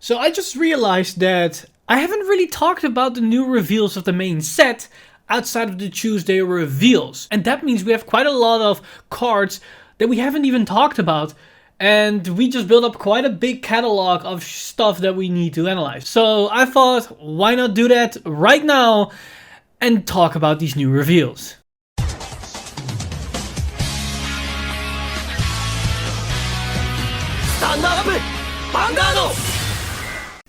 So I just realized that I haven't really talked about the new reveals of the main set outside of the Tuesday reveals. And that means we have quite a lot of cards that we haven't even talked about. And we just built up quite a big catalog of stuff that we need to analyze. So I thought, why not do that right now and talk about these new reveals. Stand up, Vanguard!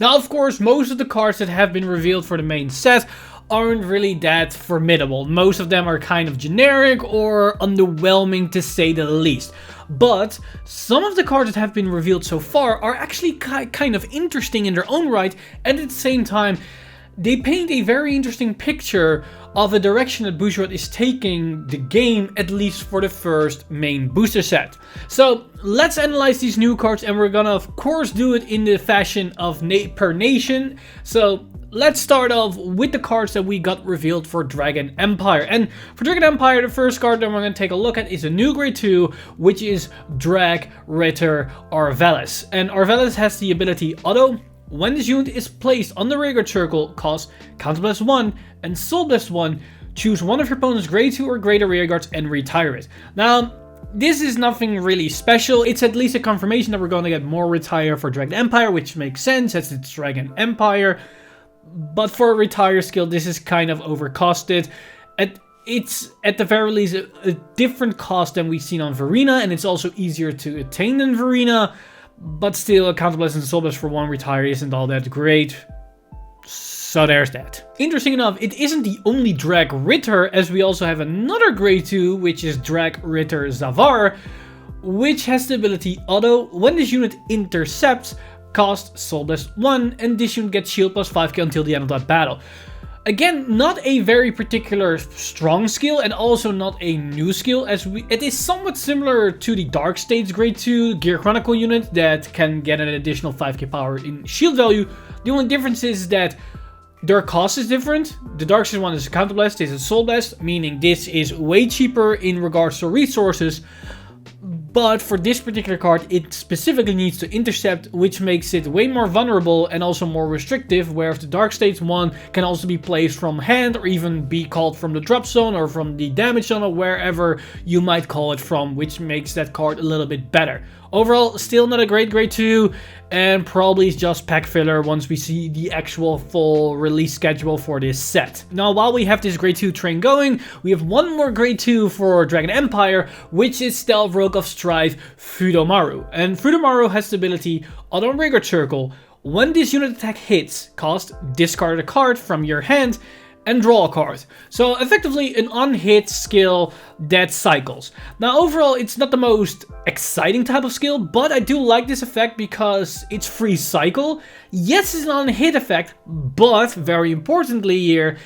Now, of course, most of the cards that have been revealed for the main set aren't really that formidable. Most of them are kind of generic or underwhelming to say the least. But some of the cards that have been revealed so far are actually kind of interesting in their own right, and at the same time, they paint a very interesting picture of a direction that Bushiroad is taking the game, at least for the first main booster set. So let's analyze these new cards, and we're gonna of course do it in the fashion of per nation. So let's start off with the cards that we got revealed for Dragon Empire. And for Dragon Empire, the first card that we're going to take a look at is a new grade 2, which is Dragritter Arvalis. And Arvalis has the ability Auto. When this unit is placed on the rearguard circle, cost Counter Blast 1 and Soul Blast 1, choose one of your opponent's grade 2 or greater rearguards and retire it. Now, this is nothing really special. It's at least a confirmation that we're going to get more retire for Dragon Empire, which makes sense as it's Dragon Empire. But for a retire skill, this is kind of overcosted. It's at the very least a different cost than we've seen on Verena, and it's also easier to attain than Verena. But still, a Counter Blast and Soul Blast for one retire isn't all that great. So there's that. Interesting enough, it isn't the only Dragritter, as we also have another grade 2, which is Dragritter Zafar, which has the ability Auto. When this unit intercepts, cost Soul Blast 1, and this unit gets shield plus 5k until the end of that battle. Again, not a very particular strong skill, and also not a new skill, as it is somewhat similar to the Dark States grade 2 Gear Chronicle unit that can get an additional 5k power in shield value. The only difference is that their cost is different. The Dark States one is a Counter Blast, this is Soul Blast, meaning this is way cheaper in regards to resources. But for this particular card, it specifically needs to intercept, which makes it way more vulnerable and also more restrictive, whereas the Dark States one can also be placed from hand or even be called from the drop zone or from the damage zone or wherever you might call it from, which makes that card a little bit better. Overall, still not a great grade 2, and probably just pack filler once we see the actual full release schedule for this set. Now, while we have this grade 2 train going, we have one more grade 2 for Dragon Empire, which is Stealth Rogue of Strife Fudomaru. And Fudomaru has the ability Auto Rearguard Circle. When this unit attack hits, cost discard a card from your hand and draw a card. So effectively an on-hit skill that cycles. Now overall, it's not the most exciting type of skill, but I do like this effect because it's free cycle. Yes, it's an on-hit effect, but very importantly here,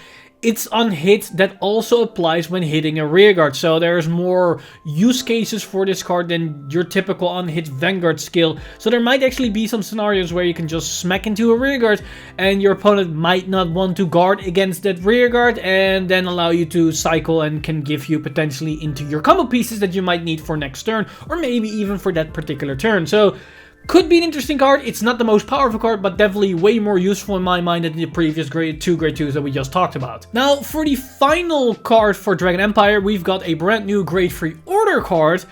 it's on hit that also applies when hitting a rearguard. So there's more use cases for this card than your typical on-hit Vanguard skill. So there might actually be some scenarios where you can just smack into a rearguard and your opponent might not want to guard against that rearguard and then allow you to cycle and can give you potentially into your combo pieces that you might need for next turn or maybe even for that particular turn. So could be an interesting card. It's not the most powerful card, but definitely way more useful in my mind than the previous grade 2s that we just talked about. Now, for the final card for Dragon Empire, we've got a brand new grade 3 order card,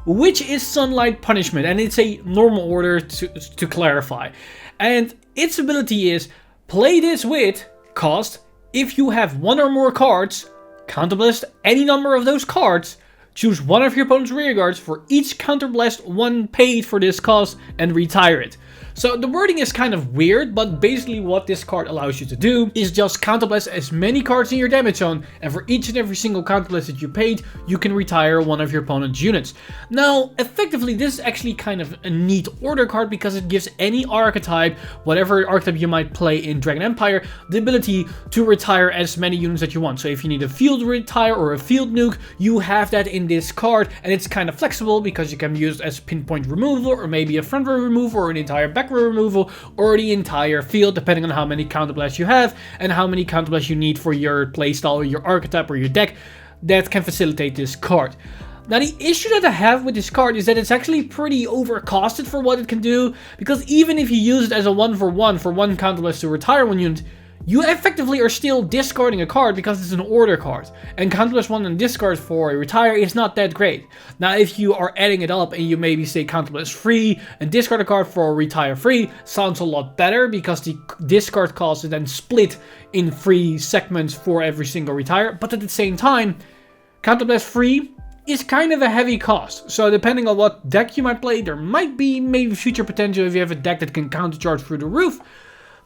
which is Sunlight Punishment, and it's a normal order to clarify. And its ability is, play this with cost, if you have one or more cards, counterblast any number of those cards, choose one of your opponent's rearguards for each counterblast 1 paid for this cost and retire it. So the wording is kind of weird, but basically what this card allows you to do is just counterblast as many cards in your damage zone, and for each and every single counterblast that you paid, you can retire one of your opponent's units. Now, effectively, this is actually kind of a neat order card because it gives any archetype, whatever archetype you might play in Dragon Empire, the ability to retire as many units that you want. So if you need a field retire or a field nuke, you have that in this card, and it's kind of flexible because you can be used as pinpoint removal or maybe a front row removal or an entire back row removal or the entire field, depending on how many counterblasts you have and how many counterblasts you need for your playstyle or your archetype or your deck that can facilitate this card. Now the issue that I have with this card is that it's actually pretty overcosted for what it can do, because even if you use it as a 1-for-1 for one counterblast to retire one unit, you effectively are still discarding a card because it's an order card. And counterblast 1 and discard for a retire is not that great. Now if you are adding it up and you maybe say counterblast 3 and discard a card for a retire 3, sounds a lot better because the discard cost is then split in 3 segments for every single retire. But at the same time, counterblast 3 is kind of a heavy cost. So depending on what deck you might play, there might be maybe future potential if you have a deck that can countercharge through the roof.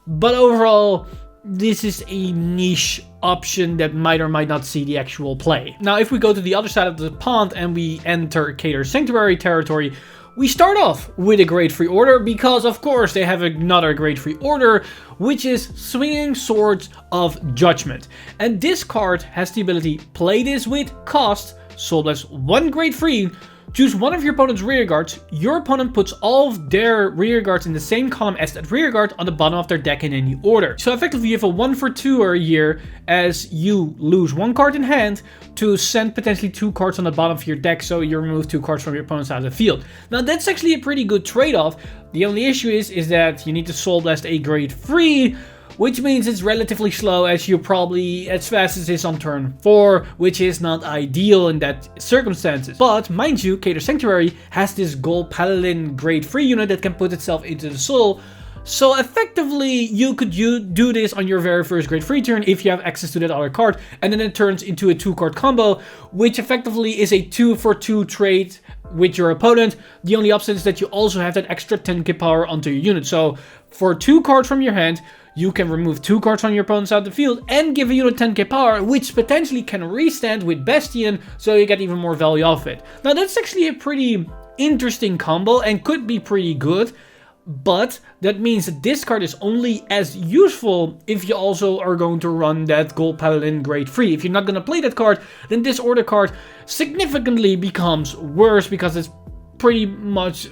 But overall, this is a niche option that might or might not see the actual play. Now, if we go to the other side of the pond and we enter Cater Sanctuary territory, we start off with a Grade 3 order because, of course, they have another Grade 3 order, which is Swinging Swords of Judgement. And this card has the ability, play this with cost, Soul Blast 1 Grade 3, choose one of your opponent's rear guards. Your opponent puts all of their rear guards in the same column as that rear guard on the bottom of their deck in any order. So effectively you have a 1-for-2 here as you lose 1 card in hand to send potentially 2 cards on the bottom of your deck, so you remove 2 cards from your opponent's side of the field. Now that's actually a pretty good trade-off. The only issue is that you need to Soul Blast a Grade 3, which means it's relatively slow as you probably as fast as is on turn 4, which is not ideal in that circumstances. But mind you, Cater Sanctuary has this Gold Paladin Grade 3 unit that can put itself into the soul. So effectively, you could do this on your very first Grade 3 turn if you have access to that other card, and then it turns into a 2-card combo, which effectively is a 2-for-2 trade with your opponent. The only upside is that you also have that extra 10k power onto your unit. So for 2 cards from your hand, you can remove 2 cards from your opponent's side of the field and give a unit 10k power, which potentially can restand with Bastion, so you get even more value off it. Now that's actually a pretty interesting combo and could be pretty good, but that means that this card is only as useful if you also are going to run that Gold Paladin Grade 3. If you're not going to play that card, then this order card significantly becomes worse because it's pretty much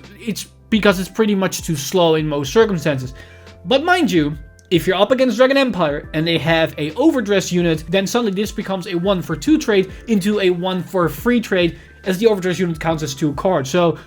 too slow in most circumstances. But mind you, if you're up against Dragon Empire and they have a Overdress unit, then suddenly this becomes a 1-for-2 trade into a 1-for-3 trade, as the Overdress unit counts as 2 cards. So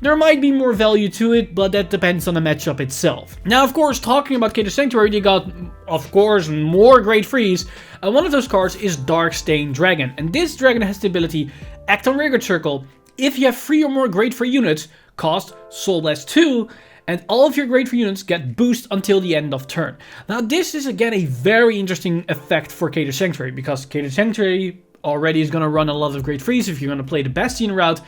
there might be more value to it, but that depends on the matchup itself. Now, of course, talking about Cater Sanctuary, they got, of course, more Grade 3s. And one of those cards is Darkstained Dragon. And this dragon has the ability, act on Rearguard Circle. If you have 3 or more Grade 3 units, cost Soul Blast 2, and all of your Grade 3 units get boost until the end of turn. Now this is again a very interesting effect for Cater Sanctuary, because Cater Sanctuary already is going to run a lot of Grade 3s if you're going to play the Bastion route.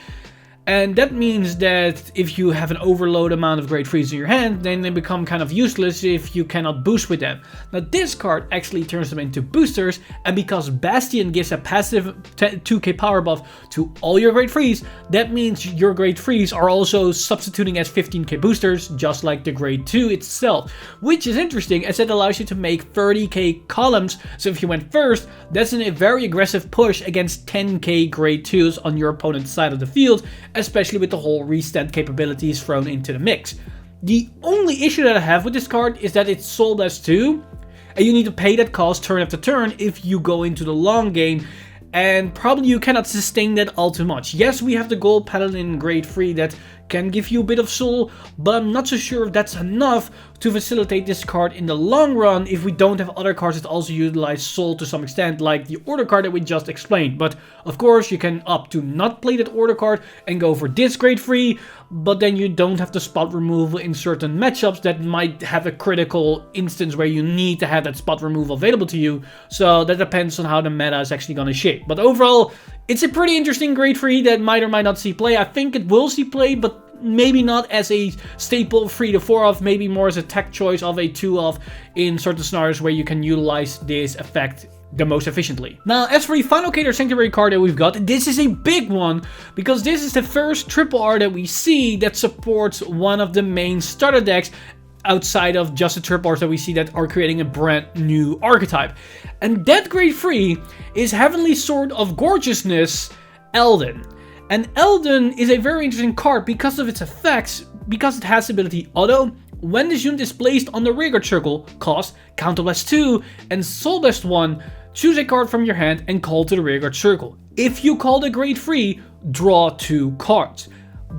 And that means that if you have an overload amount of Grade 3s in your hand, then they become kind of useless if you cannot boost with them. Now this card actually turns them into boosters, and because Bastion gives a passive 2k power buff to all your Grade 3s, that means your Grade 3s are also substituting as 15k boosters, just like the Grade 2 itself. Which is interesting, as it allows you to make 30k columns, so if you went first, that's a very aggressive push against 10k Grade 2s on your opponent's side of the field, especially with the whole restand capabilities thrown into the mix. The only issue that I have with this card is that it's Soul Blast 2, and you need to pay that cost turn after turn if you go into the long game, and probably you cannot sustain that all too much. Yes, we have the Gold Paladin Grade 3 that can give you a bit of soul, but I'm not so sure if that's enough to facilitate this card in the long run if we don't have other cards that also utilize soul to some extent, like the order card that we just explained. But of course you can opt to not play that order card and go for this Grade 3, but then you don't have the spot removal in certain matchups that might have a critical instance where you need to have that spot removal available to you. So that depends on how the meta is actually going to shape. But overall, it's a pretty interesting Grade 3 that might or might not see play. I think it will see play, but maybe not as a staple 3 to 4 off, maybe more as a tech choice of a 2 off in certain scenarios where you can utilize this effect the most efficiently. Now, as for the final Cater Sanctuary card that we've got, this is a big one, because this is the first triple R that we see that supports one of the main starter decks outside of just the triple Rs that we see that are creating a brand new archetype. And that Grade 3 is Heavenly Sword of Gorgeousness, Elden. And Elden is a very interesting card because of its effects, because it has the ability auto. When this unit is placed on the rearguard circle, cost Counterblast 2 and Soul Blast 1, choose a card from your hand and call to the rearguard circle. If you call the grade 3, draw 2 cards.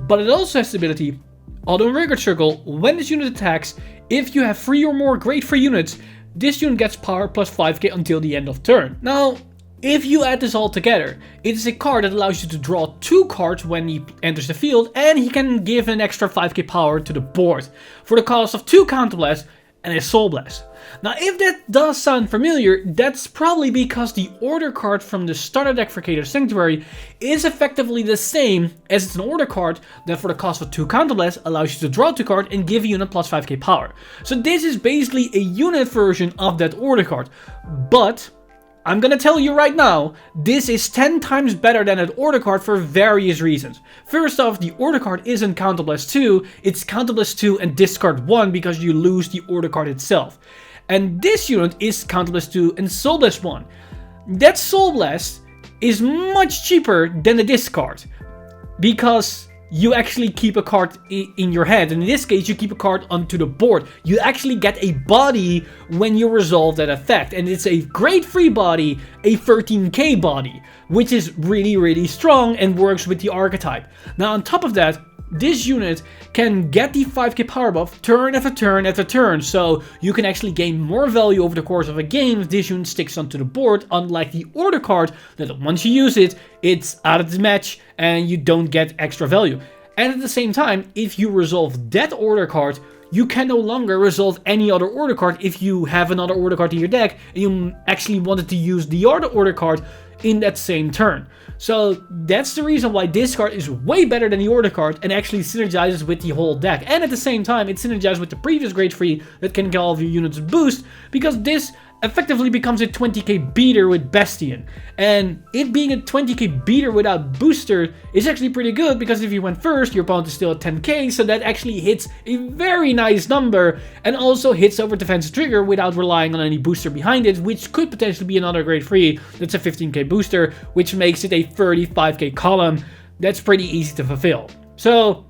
But it also has the ability, auto and rearguard circle, when this unit attacks, if you have 3 or more grade 3 units, this unit gets power plus 5k until the end of turn. Now, if you add this all together, it is a card that allows you to draw 2 cards when he enters the field, and he can give an extra 5k power to the board for the cost of 2 Counterblast and a Soul Blast. Now, if that does sound familiar, that's probably because the order card from the starter deck for Cater Sanctuary is effectively the same, as it's an order card that for the cost of 2 Counterblast allows you to draw 2 cards and give a unit plus 5k power. So this is basically a unit version of that order card, but I'm gonna tell you right now, this is 10 times better than an order card for various reasons. First off, the order card isn't Counterblast 2, it's Counterblast 2 and discard 1 because you lose the order card itself. And this unit is Counterblast 2 and Soul Blast 1. That Soul Blast is much cheaper than the discard, because you actually keep a card in your hand, and in this case you keep a card onto the board. You actually get a body when you resolve that effect, and it's a grade 3 body, a 13k body, which is really strong and works with the archetype. Now on top of that, this unit can get the 5k power buff turn after turn after turn, so you can actually gain more value over the course of a game if this unit sticks onto the board, unlike the order card that once you use it, it's out of the match and you don't get extra value. And at the same time, if you resolve that order card, you can no longer resolve any other order card if you have another order card in your deck and you actually wanted to use the other order card in that same turn. So that's the reason why this card is way better than the order card and actually synergizes with the whole deck. And at the same time, it synergizes with the previous grade 3 that can get all of your units boost, because this effectively becomes a 20k beater with Bastion. And it being a 20k beater without booster is actually pretty good, because if you went first, your opponent is still at 10k, so that actually hits a very nice number, and also hits over defense trigger without relying on any booster behind it, which could potentially be another grade 3 that's a 15k booster, which makes it a 35k column that's pretty easy to fulfill. So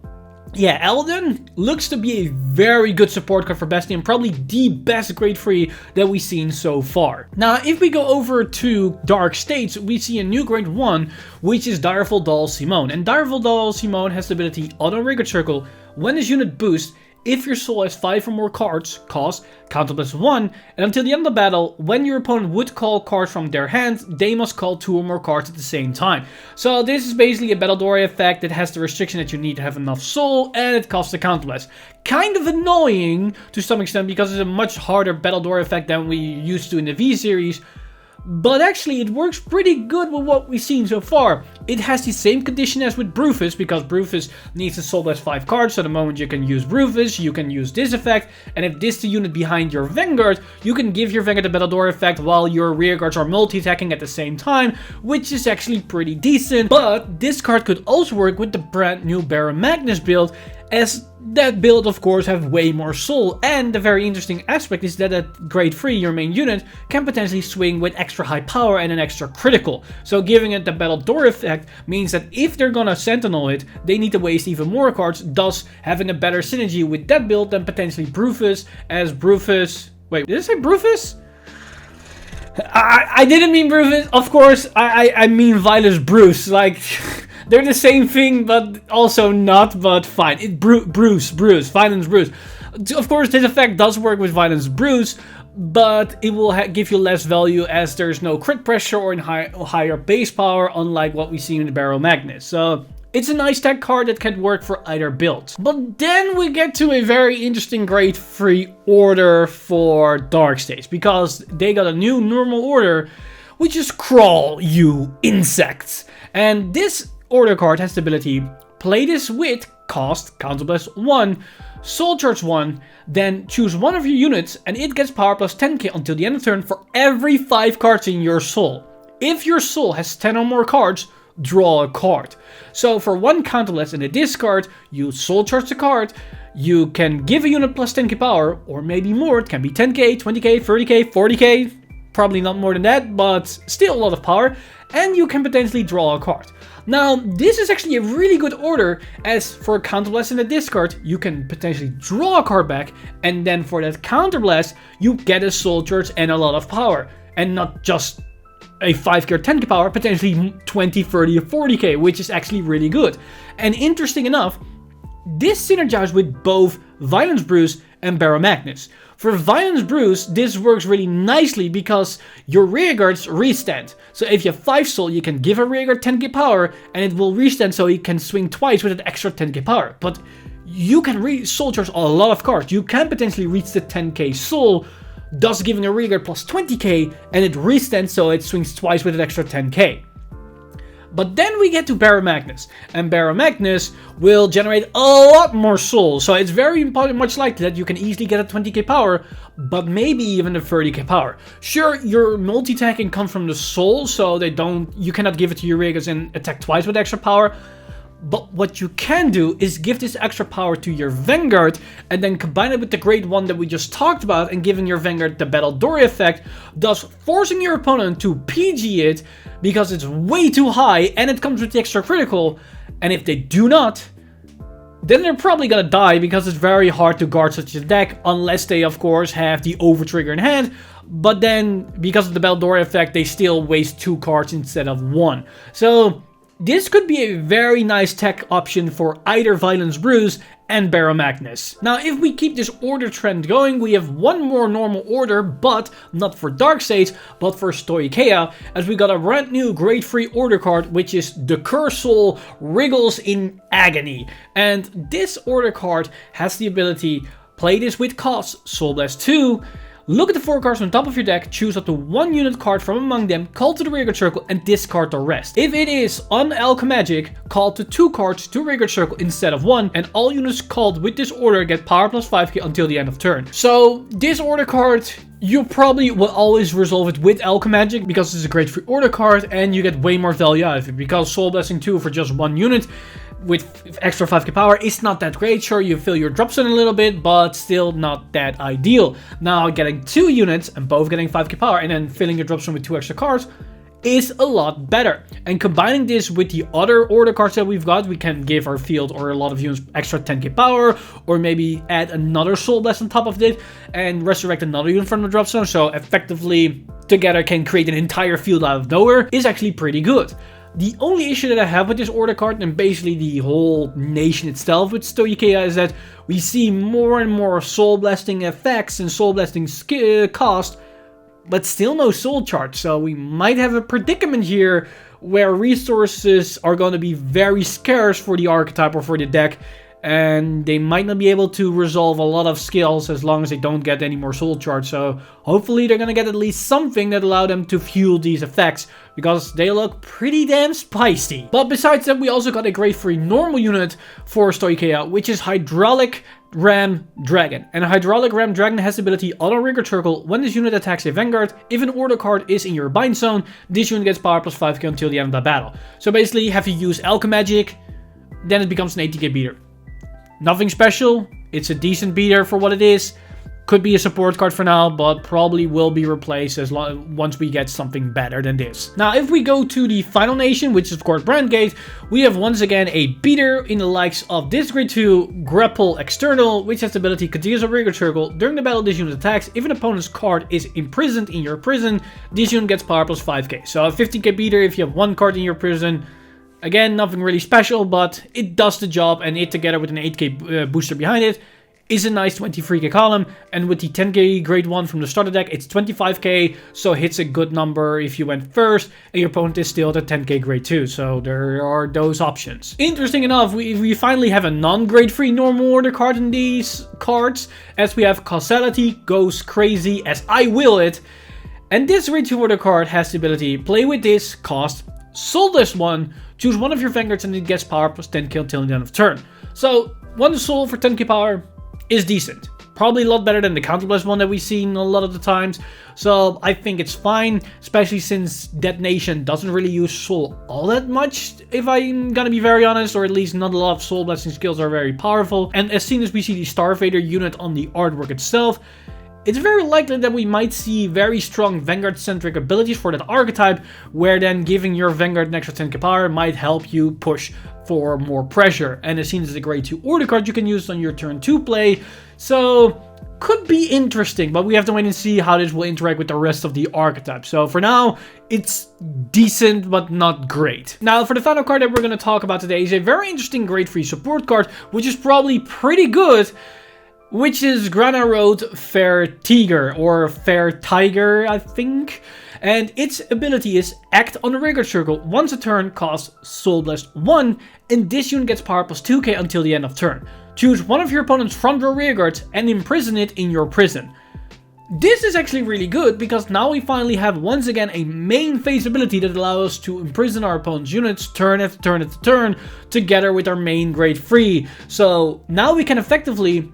yeah, Eldon looks to be a very good support card for Bastion, probably the best grade 3 that we've seen so far. Now, if we go over to Dark States, we see a new grade 1, which is Direful Doll Simone. And Direful Doll Simone has the ability Auto Rearguard Circle. When this unit boosts, if your soul has 5 or more cards, cost Counterblast 1, and until the end of the battle, when your opponent would call cards from their hand, they must call 2 or more cards at the same time. So this is basically a Battle Dory effect that has the restriction that you need to have enough soul, and it costs a Counterblast. Kind of annoying to some extent, because it's a much harder Battle Dory effect than we used to in the V series. But actually, it works pretty good with what we've seen so far. It has the same condition as with Brufus, because Brufus needs to Soul Blast 5 cards, so the moment you can use Brufus, you can use this effect, and if this is the unit behind your Vanguard, you can give your Vanguard the Battle Door effect while your rearguards are multi-attacking at the same time, which is actually pretty decent. But this card could also work with the brand new Baron Magnus build, as that build of course have way more soul, and the very interesting aspect is that at grade 3 your main unit can potentially swing with extra high power and an extra critical. So giving it the Battle Door effect means that if they're gonna Sentinel it, they need to waste even more cards, thus having a better synergy with that build than potentially Brufus, as Brufus... Wait, did I say Brufus? I didn't mean Brufus, of course, I mean Violence Bruce, like... They're the same thing, but also not, but fine. Bruce, Violence Bruce. Of course, this effect does work with Violence Bruce, but it will give you less value as there's no crit pressure or higher base power, unlike what we see in the Barrel Magnus. So it's a nice tech card that can work for either build. But then we get to a very interesting grade 3 order for Dark States, because they got a new normal order, which is Crawl, you insects. And this order card has the ability, play this with cost Counterblast 1, Soul Charge 1, then choose one of your units and it gets power plus 10k until the end of turn for every 5 cards in your soul. If your soul has 10 or more cards, draw a card. So for 1 Counterblast in a discard, you Soul Charge the card, you can give a unit plus 10k power, or maybe more, it can be 10k, 20k, 30k, 40k, probably not more than that, but still a lot of power, and you can potentially draw a card. Now, this is actually a really good order, as for a Counterblast in a discard, you can potentially draw a card back, and then for that Counterblast, you get a Soul Charge and a lot of power. And not just a 5k or 10k power, potentially 20, 30, or 40k, which is actually really good. And interesting enough, this synergizes with both Violence Bruise and Barrow Magnus. For Violence Bruise, this works really nicely because your rearguards restand. So if you have 5 soul, you can give a rearguard 10k power and it will restand so he can swing twice with an extra 10k power. But you can soul charge a lot of cards. You can potentially reach the 10k soul, thus giving a rearguard plus 20k, and it restands so it swings twice with an extra 10k. But then we get to Barrow Magnus, and Barrow Magnus will generate a lot more souls, so it's very much likely that you can easily get a 20k power, but maybe even a 30k power. Sure, your multi-attacking comes from the soul, so you cannot give it to your rearguards and attack twice with extra power. But what you can do is give this extra power to your Vanguard and then combine it with the Great One that we just talked about and giving your Vanguard the Battle Dory effect, thus forcing your opponent to PG it because it's way too high and it comes with the extra critical. And if they do not, then they're probably gonna die because it's very hard to guard such a deck unless they of course have the over trigger in hand. But then because of the Battle Dory effect, they still waste 2 cards instead of 1. So this could be a very nice tech option for either Violence Bruise and Barrow Magnus. Now, if we keep this order trend going, we have one more normal order, but not for Darkseid, but for Stoicheia, as we got a brand new grade 3 order card, which is the Curse Soul Wriggles in Agony. And this order card has the ability, play this with cost, Soul Blast 2, look at the 4 cards on top of your deck, choose up to 1 unit card from among them, call to the rearguard circle, and discard the rest. If it is on Alchemagic, call to 2 cards to rearguard circle instead of 1, and all units called with this order get power plus 5k until the end of turn. So this order card, you probably will always resolve it with Alchemagic because it's a great free order card and you get way more value out of it, because Soul Blessing 2 for just 1 unit with extra 5k power is not that great. Sure, you fill your drops in a little bit, but still not that ideal. Now getting 2 units and both getting 5k power and then filling your drops in with 2 extra cards is a lot better. And combining this with the other order cards that we've got, we can give our field or a lot of units extra 10k power, or maybe add another Soul Blast on top of it and resurrect another unit from the drop zone, so effectively together can create an entire field out of nowhere, is actually pretty good. The only issue that I have with this order card, and basically the whole nation itself with Stoicheia, is that we see more and more Soul Blasting effects and Soul Blasting cost, but still no soul charge. So we might have a predicament here where resources are going to be very scarce for the archetype or for the deck, and they might not be able to resolve a lot of skills as long as they don't get any more soul charge. So hopefully they're gonna get at least something that allow them to fuel these effects, because they look pretty damn spicy. But besides that, we also got a grade 3 normal unit for Stoicheia, which is Hydraulic Ram Dragon. And a Hydraulic Ram Dragon has the ability on a rearguard circle, when this unit attacks a Vanguard, if an order card is in your bind zone, this unit gets power plus 5k until the end of the battle. So basically, have you use Alchemagic, then it becomes an 80k beater. Nothing special, it's a decent beater for what it is. Could be a support card for now, but probably will be replaced once we get something better than this. Now, if we go to the final nation, which is of course Brandgate, we have once again a beater in the likes of this grade 2 Grapple External, which has the ability continues a rearguard circle. During the battle, this unit attacks. If an opponent's card is imprisoned in your prison, this unit gets power plus 5k. So a 15k beater if you have 1 card in your prison. Again, nothing really special, but it does the job, and it together with an 8k booster behind it is a nice 23k column. And with the 10k grade 1 from the starter deck, it's 25k, so hits a good number if you went first, and your opponent is still at 10k grade 2, so there are those options. Interesting enough, we finally have a non-grade 3 normal order card in these cards, as we have Causality Goes Crazy as I Will It. And this grade 2 order card has the ability, play with this, cost, soul this one, choose one of your Vanguards and it gets power plus 10k until the end of turn. So 1 soul for 10k power is decent. Probably a lot better than the counterblast one that we've seen a lot of the times. So I think it's fine, especially since that nation doesn't really use soul all that much, if I'm gonna be very honest, or at least not a lot of soul blasting skills are very powerful. And as soon as we see the Starvader unit on the artwork itself, it's very likely that we might see very strong Vanguard-centric abilities for that archetype, where then giving your Vanguard an extra 10k power might help you push for more pressure. And as seen as a grade 2 order card, you can use it on your turn 2 play. So could be interesting, but we have to wait and see how this will interact with the rest of the archetypes. So for now, it's decent, but not great. Now, for the final card that we're going to talk about today is a very interesting grade 3 support card, which is probably pretty good, which is Grana Road Fair Tiger, or Fair Tiger, I think. And its ability is act on the Rigger circle once a turn, costs Soul Blast 1, and this unit gets power plus 2k until the end of turn. Choose one of your opponent's front row rear guards and imprison it in your prison. This is actually really good because now we finally have once again a main phase ability that allows us to imprison our opponent's units turn after turn after turn together with our main grade 3. So now we can effectively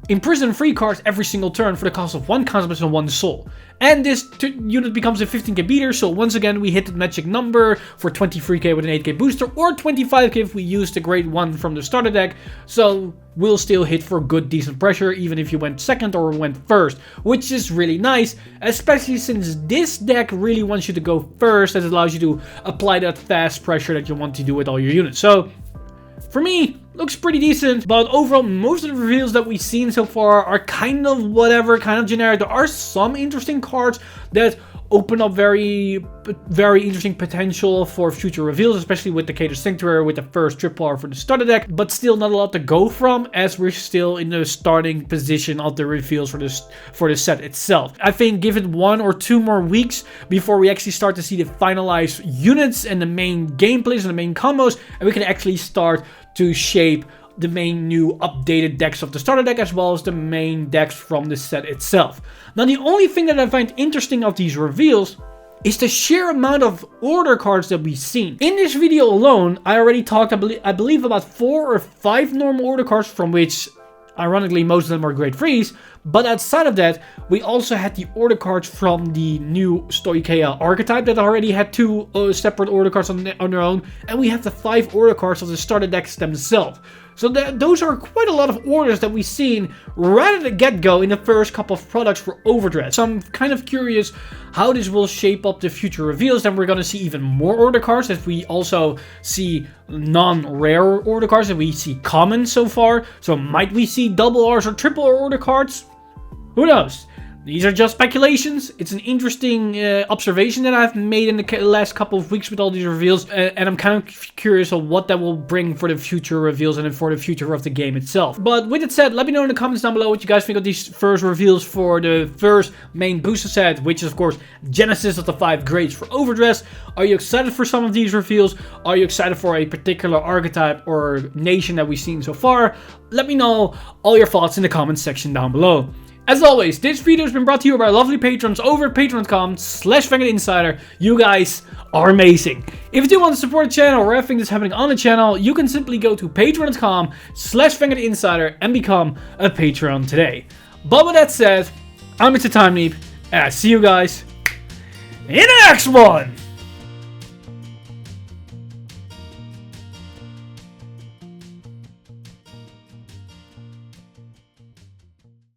imprison 3 cards every single turn for the cost of 1 Cosmos and 1 Soul. And this unit becomes a 15k beater, so once again we hit the magic number for 23k with an 8k booster, or 25k if we use the grade 1 from the starter deck, so we'll still hit for good decent pressure even if you went second or went first, which is really nice, especially since this deck really wants you to go first, as it allows you to apply that fast pressure that you want to do with all your units. So for me, looks pretty decent, but overall most of the reveals that we've seen so far are kind of whatever, kind of generic. There are some interesting cards that open up very interesting potential for future reveals, especially with the Cater Sanctuary with the first triple R for the starter deck, but still not a lot to go from as we're still in the starting position of the reveals for the set itself. I think give it 1 or 2 more weeks before we actually start to see the finalized units and the main gameplays and the main combos, and we can actually start to shape the main new updated decks of the starter deck as well as the main decks from the set itself. Now, the only thing that I find interesting of these reveals is the sheer amount of order cards that we've seen. In this video alone, I already talked, I believe about 4 or 5 normal order cards, from which ironically most of them are grade 3s, but outside of that, we also had the order cards from the new Stoicheia archetype that already had 2 separate order cards on their own, and we have the 5 order cards of the starter decks themselves. So those are quite a lot of orders that we've seen right at the get-go in the first couple of products for Overdress. So I'm kind of curious how this will shape up the future reveals. Then we're going to see even more order cards, as we also see non-rare order cards, and we see common so far. So might we see double Rs or triple R order cards? Who knows? These are just speculations. It's an interesting observation that I've made in the last couple of weeks with all these reveals, and I'm kind of curious of what that will bring for the future reveals and for the future of the game itself. But with it said, let me know in the comments down below what you guys think of these first reveals for the first main booster set, which is of course Genesis of the 5 grades for Overdress. Are you excited for some of these reveals? Are you excited for a particular archetype or nation that we've seen so far? Let me know all your thoughts in the comments section down below. As always, this video has been brought to you by our lovely patrons over at patreon.com/VanguardInsider. You guys are amazing. If you do want to support the channel or everything that's happening on the channel, you can simply go to patreon.com/VanguardInsider and become a patron today. But with that said, I'm Mr. Time Leap, and I see you guys in the next one!